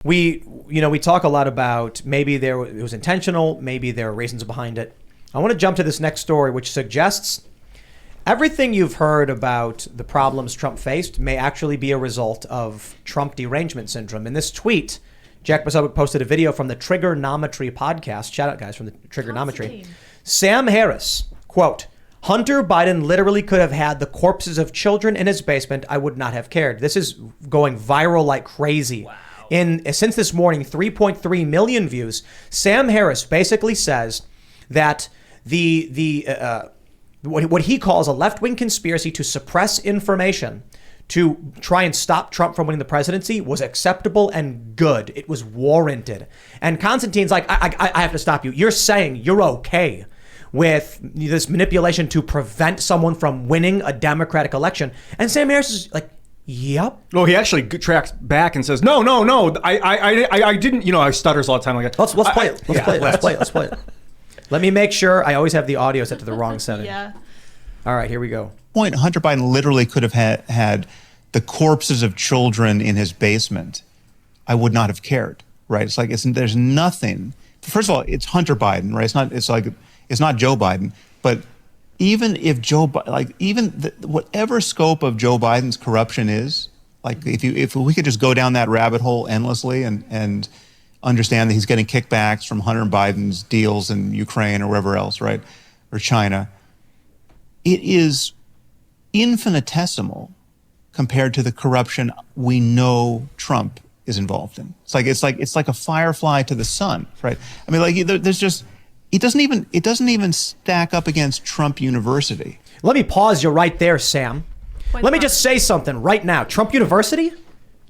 We talk a lot about maybe it was intentional, maybe there are reasons behind it. I want to jump to this next story, which suggests everything you've heard about the problems Trump faced may actually be a result of Trump derangement syndrome. In this tweet, Jack Posobiec posted a video from the Triggernometry podcast. Shout out, guys, from the Triggernometry. Sam Harris, quote, "Hunter Biden literally could have had the corpses of children in his basement. I would not have cared." This is going viral like crazy. Wow. Since this morning, 3.3 million views. Sam Harris basically says that what he calls a left-wing conspiracy to suppress information to try and stop Trump from winning the presidency was acceptable and good. It was warranted. And Constantine's like, I have to stop you. You're saying you're okay with this manipulation to prevent someone from winning a Democratic election. And Sam Harris is like, yep. Well, he actually tracks back and says, no, I didn't, I stutters all the time. Like, let's play it. Let's play it. Let me make sure I always have the audio set to the wrong setting. Yeah. All right, here we go. Point, Hunter Biden literally could have had the corpses of children in his basement. I would not have cared, right? It's like, there's nothing. First of all, it's Hunter Biden, right? It's not Joe Biden, but even if whatever scope of Joe Biden's corruption is, like if we could just go down that rabbit hole endlessly and understand that he's getting kickbacks from Hunter Biden's deals in Ukraine or wherever else, right? Or China, it is infinitesimal compared to the corruption we know Trump is involved in. It's like a firefly to the sun, right? I mean, like there's just, it doesn't even stack up against Trump University. Let me pause you right there, Sam. Let me just say something right now. Trump University?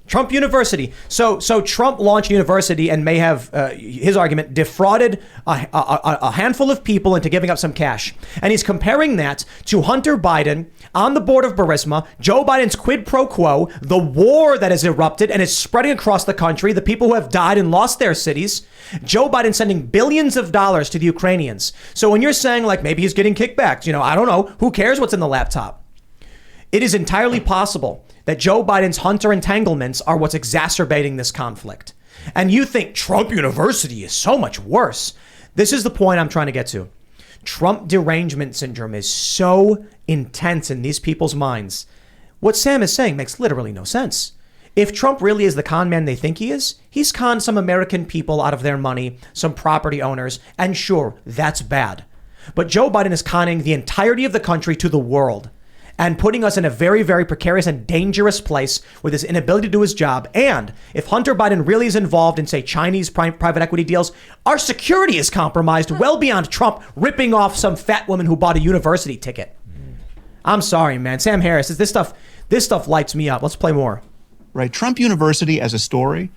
Trump University. So Trump launched university and may have, his argument, defrauded a handful of people into giving up some cash. And he's comparing that to Hunter Biden on the board of Burisma, Joe Biden's quid pro quo, the war that has erupted and is spreading across the country, the people who have died and lost their cities, Joe Biden sending billions of dollars to the Ukrainians. So when you're saying like maybe he's getting kickbacks, I don't know, who cares what's in the laptop? It is entirely possible that Joe Biden's Hunter entanglements are what's exacerbating this conflict. And you think Trump University is so much worse. This is the point I'm trying to get to. Trump derangement syndrome is so intense in these people's minds. What Sam is saying makes literally no sense. If Trump really is the con man they think he is, he's conned some American people out of their money, some property owners, and sure, that's bad. But Joe Biden is conning the entirety of the country to the world and putting us in a very, very precarious and dangerous place with his inability to do his job. And if Hunter Biden really is involved in, say, Chinese private equity deals, our security is compromised well beyond Trump ripping off some fat woman who bought a university ticket. I'm sorry, man. Sam Harris, this stuff lights me up. Let's play more. Right. Trump University as a story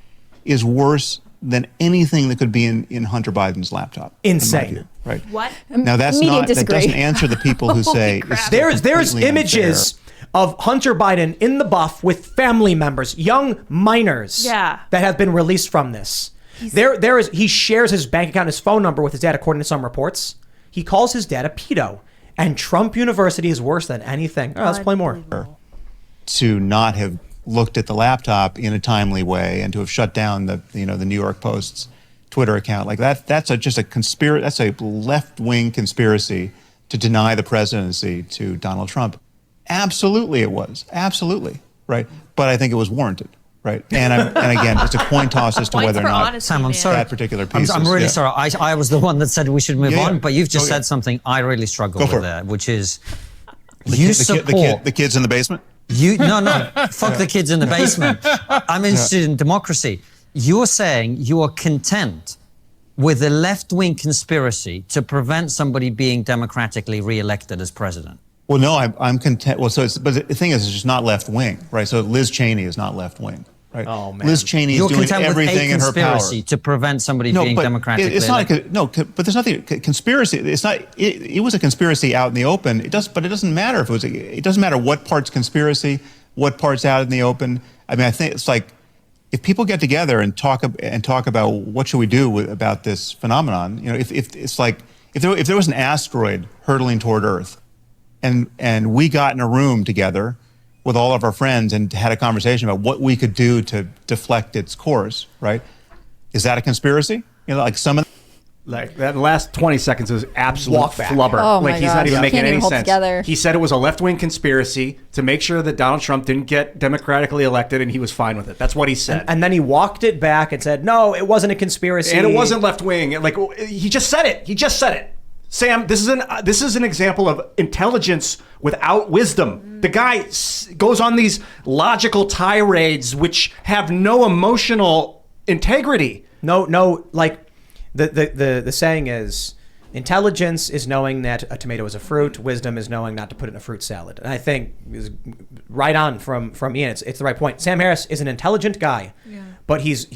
is worse than anything that could be in Hunter Biden's laptop. Insane. Right. What? Now that doesn't answer the people who say there's images of Hunter Biden in the buff with family members, young minors that have been released from this. He shares his bank account and his phone number with his dad, according to some reports. He calls his dad a pedo. And Trump University is worse than anything. All right, let's play more. To not have looked at the laptop in a timely way and to have shut down the New York Post's Twitter account, like that's just a conspiracy. That's a left-wing conspiracy to deny the presidency to Donald Trump. Absolutely, it was absolutely right, but I think it was warranted, right? And again, it's a coin toss as to whether or not Sam, I'm sorry. That particular piece. I'm really sorry. I was the one that said we should move on, but you've just said something I really struggle with there, which is the kids in the basement. Fuck the kids in the basement. I'm interested in democracy. You're saying you are content with a left-wing conspiracy to prevent somebody being democratically re-elected as president. Well, no, I'm content. Well, but the thing is, it's just not left-wing, right? So Liz Cheney is not left-wing, right? Oh man, Liz Cheney is doing everything in her power. You're content with a conspiracy to prevent somebody being democratically elected. But there's nothing conspiracy. It's not. It was a conspiracy out in the open. But it doesn't matter if it was. It doesn't matter what part's conspiracy, what part's out in the open. I mean, I think it's like if people get together and talk about what should we do about this phenomenon. If it's like if there was an asteroid hurtling toward Earth, and we got in a room together with all of our friends and had a conversation about what we could do to deflect its course, right? Is that a conspiracy? You know, like some of Like that last 20 seconds is absolute Walk back. flubber. Oh my like he's not gosh. even making Can't any even hold sense. together. He said it was a left-wing conspiracy to make sure that Donald Trump didn't get democratically elected, and he was fine with it. That's what he said. And then he walked it back and said, no, it wasn't a conspiracy. And it wasn't left-wing. Like he just said it. He just said it. Sam, this is an example of intelligence without wisdom. The guy goes on these logical tirades which have no emotional integrity. No, like the saying is, intelligence is knowing that a tomato is a fruit. Wisdom is knowing not to put it in a fruit salad. And I think is right on from Ian. It's the right point. Sam Harris is an intelligent guy, but it's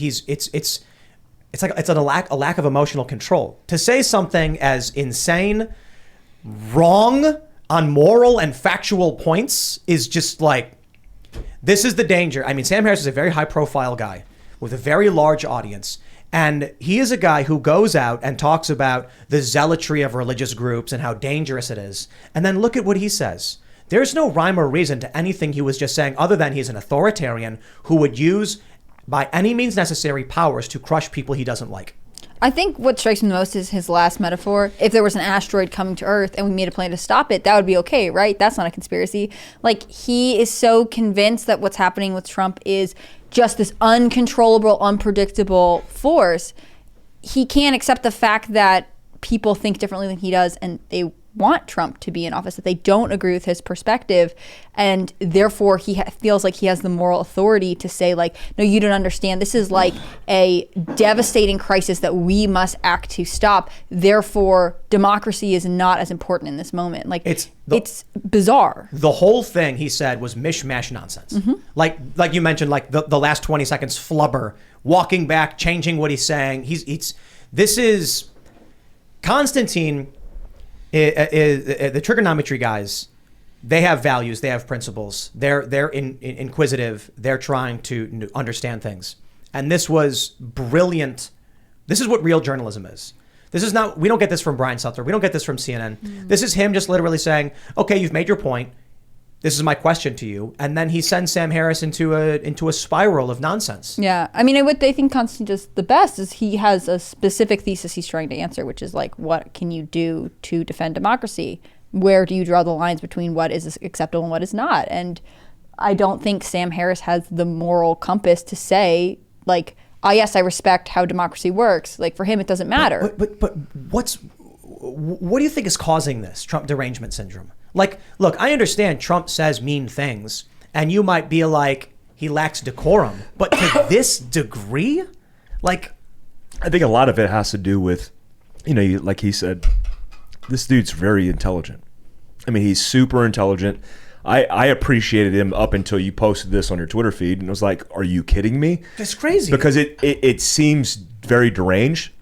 a lack of emotional control. To say something as insane, wrong on moral and factual points is just like, this is the danger. I mean, Sam Harris is a very high profile guy with a very large audience. And he is a guy who goes out and talks about the zealotry of religious groups and how dangerous it is. And then look at what he says. There's no rhyme or reason to anything he was just saying other than he's an authoritarian who would use by any means necessary powers to crush people he doesn't like. I think what strikes me the most is his last metaphor. If there was an asteroid coming to Earth and we made a plan to stop it, that would be okay, right? That's not a conspiracy. Like, he is so convinced that what's happening with Trump is just this uncontrollable, unpredictable force. He can't accept the fact that people think differently than he does and they want Trump to be in office, that they don't agree with his perspective, and therefore he feels like he has the moral authority to say, like, no, you don't understand, this is like a devastating crisis that we must act to stop, therefore democracy is not as important in this moment. Like, it's bizarre. The whole thing he said was mishmash nonsense. Mm-hmm. Like you mentioned, like the last 20 seconds flubber, walking back, changing what he's saying. This is Constantine. The trigonometry guys, they have values, they have principles, they're inquisitive, they're trying to understand things. And this was brilliant. This is what real journalism is. This is not, we don't get this from Brian Sutler, we don't get this from CNN. This is him just literally saying, okay, you've made your point, this is my question to you, and then he sends Sam Harris into a spiral of nonsense. Yeah, I mean, what they think Constantine does the best is he has a specific thesis he's trying to answer, which is like, what can you do to defend democracy? Where do you draw the lines between what is acceptable and what is not? And I don't think Sam Harris has the moral compass to say, like, oh yes, I respect how democracy works. Like, for him, it doesn't matter. But what do you think is causing this Trump derangement syndrome? Like, look, I understand Trump says mean things, and you might be like, he lacks decorum, but to this degree? Like, I think a lot of it has to do with, like he said, this dude's very intelligent. I mean, he's super intelligent. I appreciated him up until you posted this on your Twitter feed, and I was like, are you kidding me? That's crazy. Because it seems very deranged,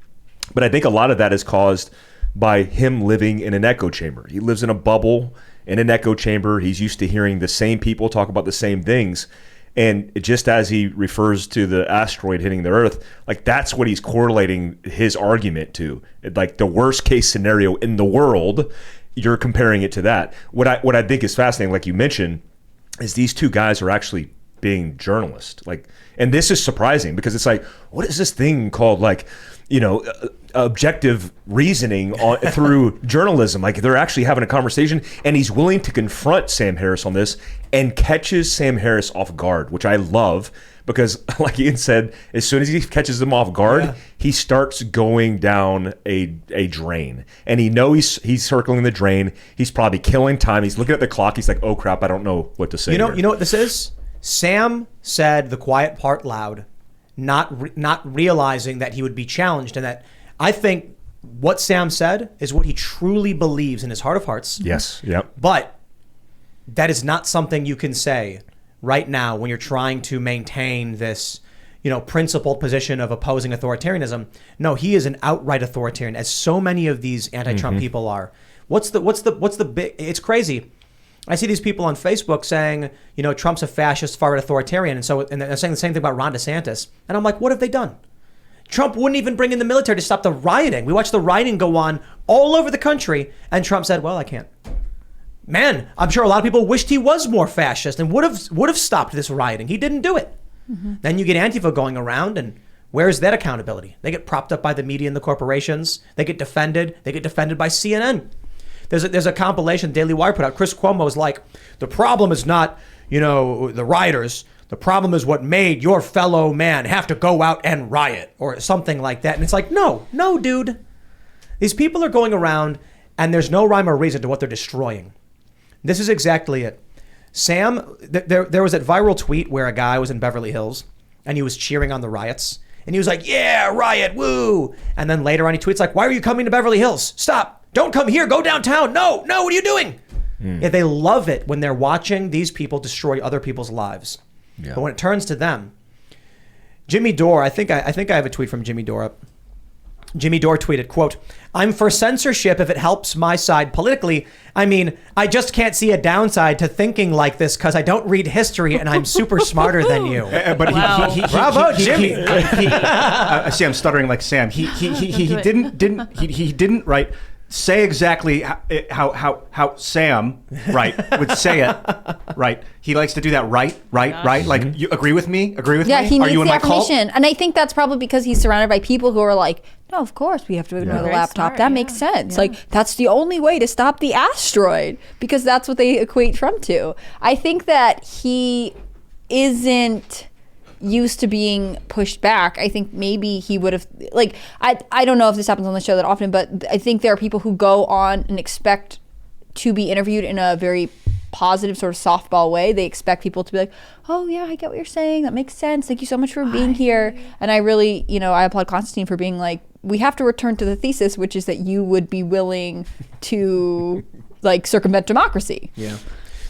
but I think a lot of that is caused by him living in an echo chamber. He lives in a bubble, in an echo chamber. He's used to hearing the same people talk about the same things. And just as he refers to the asteroid hitting the Earth, like, that's what he's correlating his argument to. Like, the worst case scenario in the world, you're comparing it to that. What I think is fascinating, like you mentioned, is these two guys are actually being journalists. Like, and this is surprising because it's like, what is this thing called, like, objective reasoning through journalism? Like, they're actually having a conversation, and he's willing to confront Sam Harris on this and catches Sam Harris off guard, which I love because, like Ian said, as soon as he catches him off guard, he starts going down a drain, and he's circling the drain. He's probably killing time. He's looking at the clock. He's like, oh crap, I don't know what to say. You know what this is? Sam said the quiet part loud, not realizing that he would be challenged, and that I think what Sam said is what he truly believes in his heart of hearts. Yes. Yep. But that is not something you can say right now when you're trying to maintain this, principled position of opposing authoritarianism. No, he is an outright authoritarian, as so many of these anti-Trump people are. What's the big? It's crazy. I see these people on Facebook saying, Trump's a fascist, far-right authoritarian, and they're saying the same thing about Ron DeSantis. And I'm like, what have they done? Trump wouldn't even bring in the military to stop the rioting. We watched the rioting go on all over the country, and Trump said, well, I can't. man, I'm sure a lot of people wished he was more fascist and would have stopped this rioting. He didn't do it. Then you get Antifa going around, and where's that accountability? They get propped up by the media and the corporations. They get defended. They get defended by CNN. There's a compilation Daily Wire put out. Chris Cuomo was like, the problem is not, the rioters. The problem is what made your fellow man have to go out and riot or something like that. And it's like, no, dude. These people are going around and there's no rhyme or reason to what they're destroying. This is exactly it. Sam, there was that viral tweet where a guy was in Beverly Hills and he was cheering on the riots. And he was like, yeah, riot, woo. And then later on he tweets like, why are you coming to Beverly Hills? Stop. Don't come here. Go downtown. No, what are you doing? Yeah, they love it when they're watching these people destroy other people's lives. Yeah. But when it turns to them, Jimmy Dore, I think I have a tweet from Jimmy Dore up. Jimmy Dore tweeted, quote, I'm for censorship if it helps my side politically. I mean, I just can't see a downside to thinking like this because I don't read history and I'm super smarter than you. But bravo, Jimmy. See, I'm stuttering like Sam. He didn't write. Say exactly how Sam would say it right. He likes to do that right. Like, you agree with me? Yeah, he Are needs you in the my cult? affirmation. And I think that's probably because he's surrounded by people who are like, no, of course we have to ignore the laptop. Smart, that makes sense. Like, that's the only way to stop the asteroid, because that's what they equate Trump to. I think that he isn't used to being pushed back. I think maybe he would have, like, I don't know if this happens on the show that often, but I think there are people who go on and expect to be interviewed in a very positive sort of softball way. They expect people to be like, oh yeah, I get what you're saying. That makes sense. Thank you so much for being here. And I really, I applaud Constantine for being like, we have to return to the thesis, which is that you would be willing to like circumvent democracy. Yeah.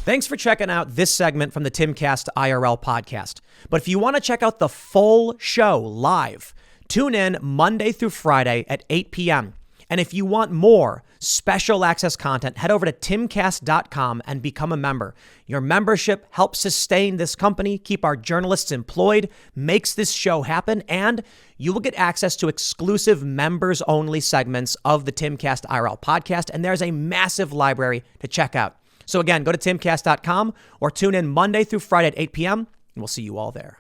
Thanks for checking out this segment from the Timcast IRL podcast. But if you want to check out the full show live, tune in Monday through Friday at 8 p.m. And if you want more special access content, head over to timcast.com and become a member. Your membership helps sustain this company, keep our journalists employed, makes this show happen, and you will get access to exclusive members-only segments of the Timcast IRL podcast. And there's a massive library to check out. So again, go to timcast.com or tune in Monday through Friday at 8 p.m. and we'll see you all there.